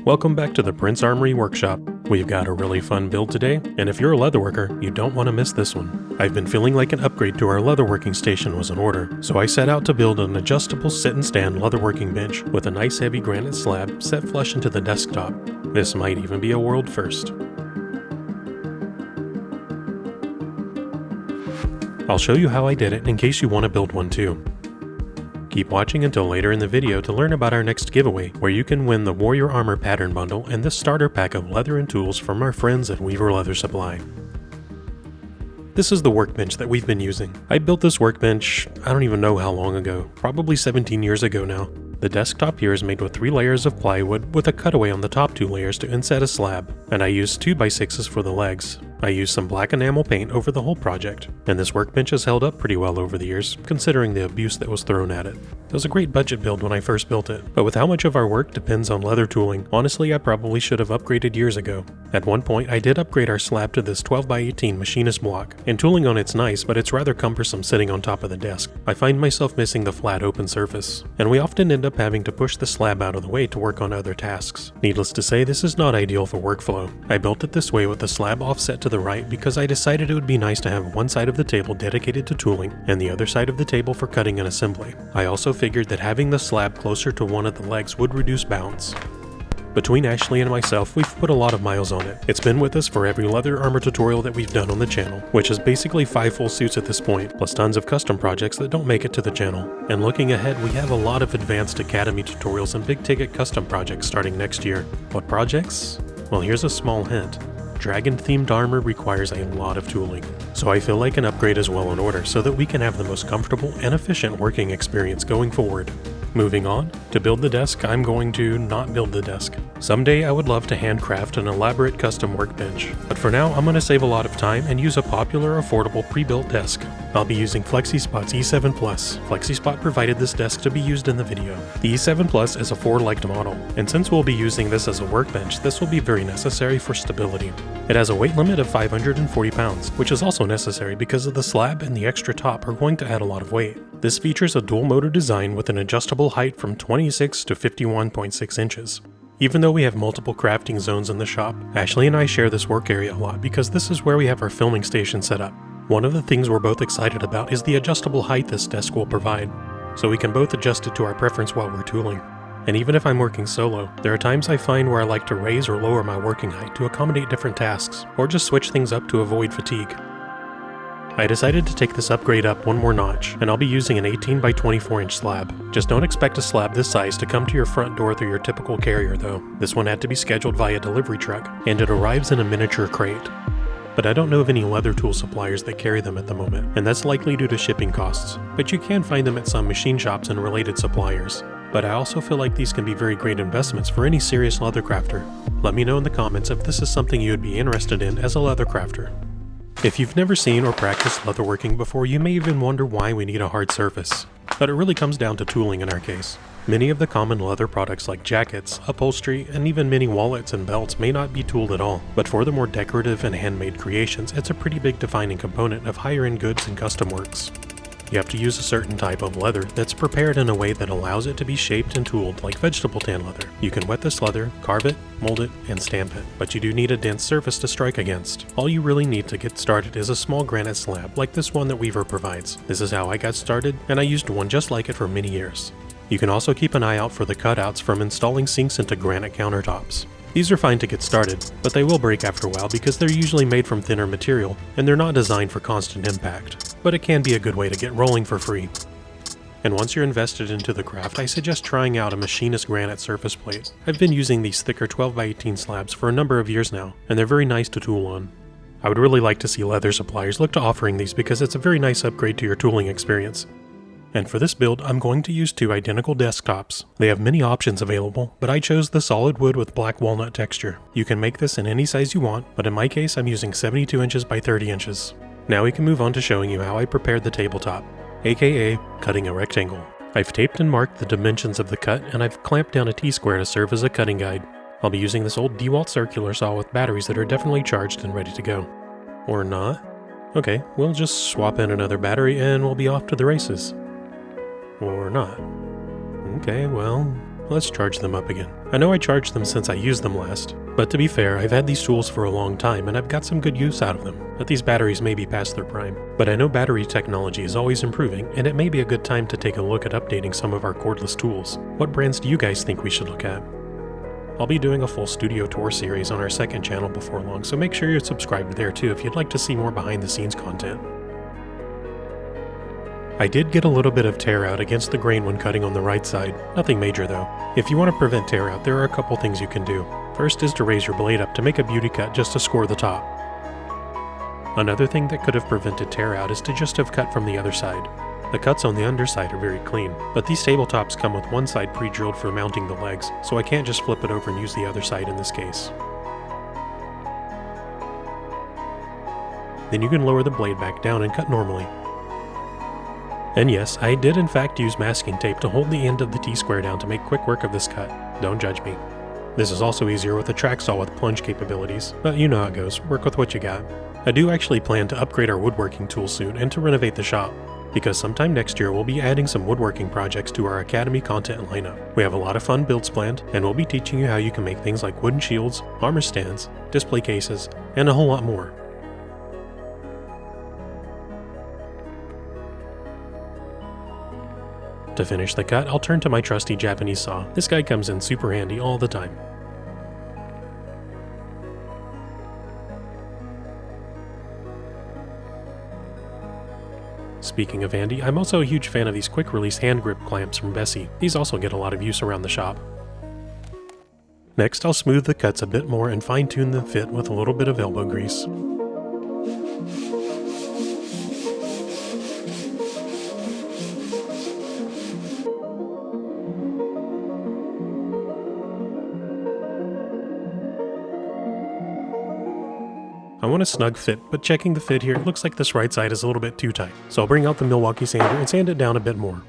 Welcome back to the Prince Armory Workshop. We've got a really fun build today, and if you're a leatherworker, you don't want to miss this one. I've been feeling like an upgrade to our leatherworking station was in order, so I set out to build an adjustable sit and stand leatherworking bench with a nice heavy granite slab set flush into the desktop. This might even be a world first. I'll show you how I did it in case you want to build one too. Keep watching until later in the video to learn about our next giveaway, where you can win the Warrior Armor Pattern Bundle and this starter pack of leather and tools from our friends at Weaver Leather Supply. This is the workbench that we've been using. I built this workbench, I don't even know how long ago, probably 17 years ago now. The desktop here is made with 3 layers of plywood with a cutaway on the top 2 layers to inset a slab, and I used 2x6s for the legs. I used some black enamel paint over the whole project, and this workbench has held up pretty well over the years, considering the abuse that was thrown at it. It was a great budget build when I first built it, but with how much of our work depends on leather tooling, honestly I probably should have upgraded years ago. At one point I did upgrade our slab to this 12x18 machinist block, and tooling on it's nice, but it's rather cumbersome sitting on top of the desk. I find myself missing the flat open surface, and we often end up having to push the slab out of the way to work on other tasks. Needless to say, this is not ideal for workflow. I built it this way with the slab offset to the right because I decided it would be nice to have one side of the table dedicated to tooling and the other side of the table for cutting and assembly. I also figured that having the slab closer to one of the legs would reduce bounce. Between Ashley and myself, we've put a lot of miles on it. It's been with us for every leather armor tutorial that we've done on the channel, which is basically 5 full suits at this point, plus tons of custom projects that don't make it to the channel. And looking ahead, we have a lot of advanced academy tutorials and big ticket custom projects starting next year. What projects? Well, here's a small hint. Dragon-themed armor requires a lot of tooling, so I feel like an upgrade is well in order so that we can have the most comfortable and efficient working experience going forward. Moving on, to build the desk, I'm going to not build the desk. Someday I would love to handcraft an elaborate custom workbench, but for now I'm going to save a lot of time and use a popular, affordable pre-built desk. I'll be using Flexispot's E7 Plus. Flexispot provided this desk to be used in the video. The E7 Plus is a 4-legged model, and since we'll be using this as a workbench, this will be very necessary for stability. It has a weight limit of 540 pounds, which is also necessary because of the slab and the extra top are going to add a lot of weight. This features a dual motor design with an adjustable height from 26 to 51.6 inches. Even though we have multiple crafting zones in the shop, Ashley and I share this work area a lot because this is where we have our filming station set up. One of the things we're both excited about is the adjustable height this desk will provide, so we can both adjust it to our preference while we're tooling. And even if I'm working solo, there are times I find where I like to raise or lower my working height to accommodate different tasks, or just switch things up to avoid fatigue. I decided to take this upgrade up one more notch, and I'll be using an 18 by 24 inch slab. Just don't expect a slab this size to come to your front door through your typical carrier though. This one had to be scheduled via delivery truck, and it arrives in a miniature crate. But I don't know of any leather tool suppliers that carry them at the moment, and that's likely due to shipping costs, but you can find them at some machine shops and related suppliers. But I also feel like these can be very great investments for any serious leather crafter. Let me know in the comments if this is something you would be interested in as a leather crafter. If you've never seen or practiced leatherworking before, you may even wonder why we need a hard surface. But it really comes down to tooling in our case. Many of the common leather products like jackets, upholstery, and even many wallets and belts may not be tooled at all, but for the more decorative and handmade creations, it's a pretty big defining component of higher-end goods and custom works. You have to use a certain type of leather that's prepared in a way that allows it to be shaped and tooled like vegetable tan leather. You can wet this leather, carve it, mold it, and stamp it, but you do need a dense surface to strike against. All you really need to get started is a small granite slab like this one that Weaver provides. This is how I got started, and I used one just like it for many years. You can also keep an eye out for the cutouts from installing sinks into granite countertops. These are fine to get started, but they will break after a while because they're usually made from thinner material, and they're not designed for constant impact. But it can be a good way to get rolling for free. And once you're invested into the craft, I suggest trying out a machinist granite surface plate. I've been using these thicker 12x18 slabs for a number of years now, and they're very nice to tool on. I would really like to see leather suppliers look to offering these because it's a very nice upgrade to your tooling experience. And for this build, I'm going to use 2 identical desktops. They have many options available, but I chose the solid wood with black walnut texture. You can make this in any size you want, but in my case I'm using 72 inches by 30 inches. Now we can move on to showing you how I prepared the tabletop, aka cutting a rectangle. I've taped and marked the dimensions of the cut, and I've clamped down a T-square to serve as a cutting guide. I'll be using this old DeWalt circular saw with batteries that are definitely charged and ready to go. Or not. Okay, we'll just swap in another battery and we'll be off to the races. Or not. Okay, well, Let's charge them up again. I know I charged them since I used them last, but to be fair, I've had these tools for a long time and I've got some good use out of them, but these batteries may be past their prime. But I know battery technology is always improving, and it may be a good time to take a look at updating some of our cordless tools. What brands do you guys think we should look at? I'll be doing a full studio tour series on our second channel before long, so make sure you're subscribed there too if you'd like to see more behind the scenes content. I did get a little bit of tear out against the grain when cutting on the right side, nothing major though. If you want to prevent tear out, there are a couple things you can do. First is to raise your blade up to make a beauty cut just to score the top. Another thing that could have prevented tear out is to just have cut from the other side. The cuts on the underside are very clean, but these tabletops come with one side pre-drilled for mounting the legs, so I can't just flip it over and use the other side in this case. Then you can lower the blade back down and cut normally. And yes, I did in fact use masking tape to hold the end of the T-square down to make quick work of this cut. Don't judge me. This is also easier with a track saw with plunge capabilities, but you know how it goes, work with what you got. I do actually plan to upgrade our woodworking tools soon and to renovate the shop, because sometime next year we'll be adding some woodworking projects to our Academy content lineup. We have a lot of fun builds planned, and we'll be teaching you how you can make things like wooden shields, armor stands, display cases, and a whole lot more. To finish the cut, I'll turn to my trusty Japanese saw. This guy comes in super handy all the time. Speaking of handy, I'm also a huge fan of these quick release hand grip clamps from Bessie. These also get a lot of use around the shop. Next, I'll smooth the cuts a bit more and fine tune the fit with a little bit of elbow grease. I want a snug fit, but checking the fit here, it looks like this right side is a little bit too tight. So I'll bring out the Milwaukee sander and sand it down a bit more.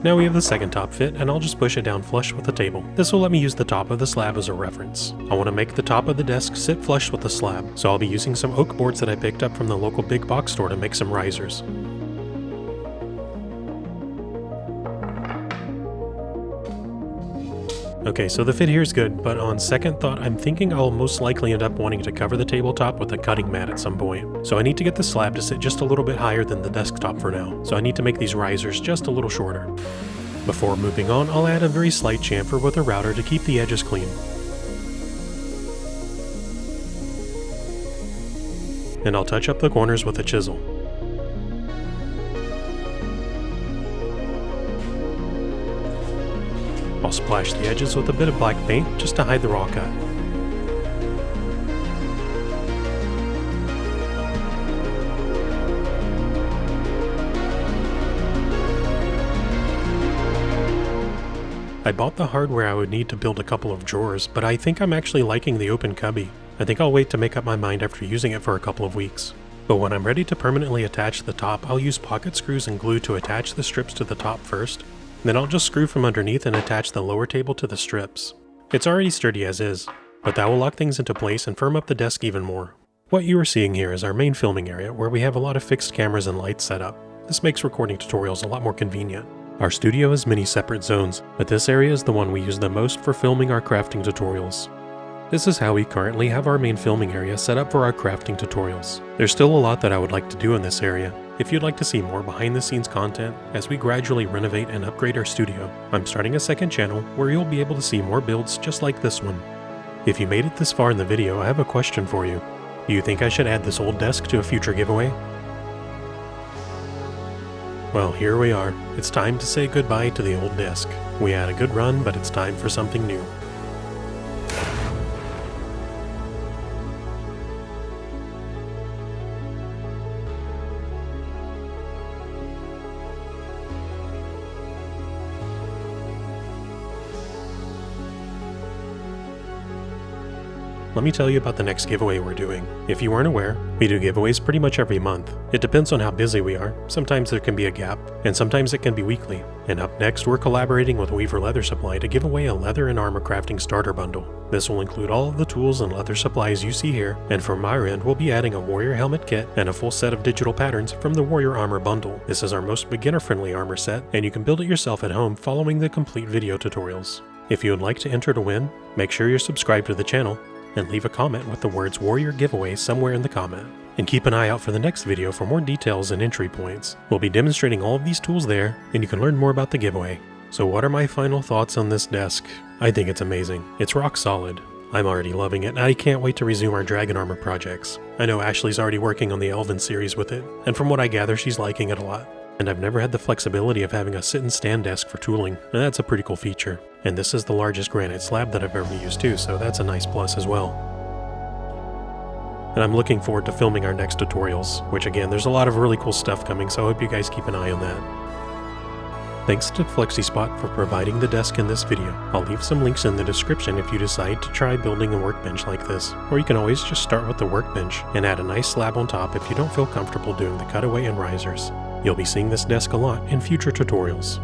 Now we have the second top fit, and I'll just push it down flush with the table. This will let me use the top of the slab as a reference. I want to make the top of the desk sit flush with the slab, so I'll be using some oak boards that I picked up from the local big box store to make some risers. Okay, so the fit here is good, but on second thought, I'm thinking I'll most likely end up wanting to cover the tabletop with a cutting mat at some point. So I need to get the slab to sit just a little bit higher than the desktop for now, so I need to make these risers just a little shorter. Before moving on, I'll add a very slight chamfer with a router to keep the edges clean. And I'll touch up the corners with a chisel. I'll splash the edges with a bit of black paint just to hide the raw cut. I bought the hardware I would need to build a couple of drawers, but I think I'm actually liking the open cubby. I think I'll wait to make up my mind after using it for a couple of weeks. But when I'm ready to permanently attach the top, I'll use pocket screws and glue to attach the strips to the top first. Then I'll just screw from underneath and attach the lower table to the strips. It's already sturdy as is, but that will lock things into place and firm up the desk even more. What you are seeing here is our main filming area where we have a lot of fixed cameras and lights set up. This makes recording tutorials a lot more convenient. Our studio has many separate zones, but this area is the one we use the most for filming our crafting tutorials. This is how we currently have our main filming area set up for our crafting tutorials. There's still a lot that I would like to do in this area. If you'd like to see more behind the scenes content as we gradually renovate and upgrade our studio, I'm starting a second channel where you'll be able to see more builds just like this one. If you made it this far in the video, I have a question for you. Do you think I should add this old desk to a future giveaway? Well, here we are. It's time to say goodbye to the old desk. We had a good run, but it's time for something new. let me tell you about the next giveaway we're doing. If you weren't aware, we do giveaways pretty much every month. It depends on how busy we are. Sometimes there can be a gap, and sometimes it can be weekly. And up next, we're collaborating with Weaver Leather Supply to give away a leather and armor crafting starter bundle. This will include all of the tools and leather supplies you see here, and from our end, we'll be adding a warrior helmet kit and a full set of digital patterns from the warrior armor bundle. This is our most beginner-friendly armor set, and you can build it yourself at home following the complete video tutorials. If you would like to enter to win, make sure you're subscribed to the channel, and leave a comment with the words Warrior Giveaway somewhere in the comment. And keep an eye out for the next video for more details and entry points. We'll be demonstrating all of these tools there, and you can learn more about the giveaway. So what are my final thoughts on this desk? I think it's amazing. It's rock solid. I'm already loving it, and I can't wait to resume our dragon armor projects. I know Ashley's already working on the Elven series with it, and from what I gather, she's liking it a lot. And I've never had the flexibility of having a sit and stand desk for tooling, and that's a pretty cool feature. And this is the largest granite slab that I've ever used too, so that's a nice plus as well. And I'm looking forward to filming our next tutorials, which again, there's a lot of really cool stuff coming, so I hope you guys keep an eye on that. Thanks to Flexispot for providing the desk in this video. I'll leave some links in the description if you decide to try building a workbench like this, or you can always just start with the workbench and add a nice slab on top if you don't feel comfortable doing the cutaway and risers. You'll be seeing this desk a lot in future tutorials.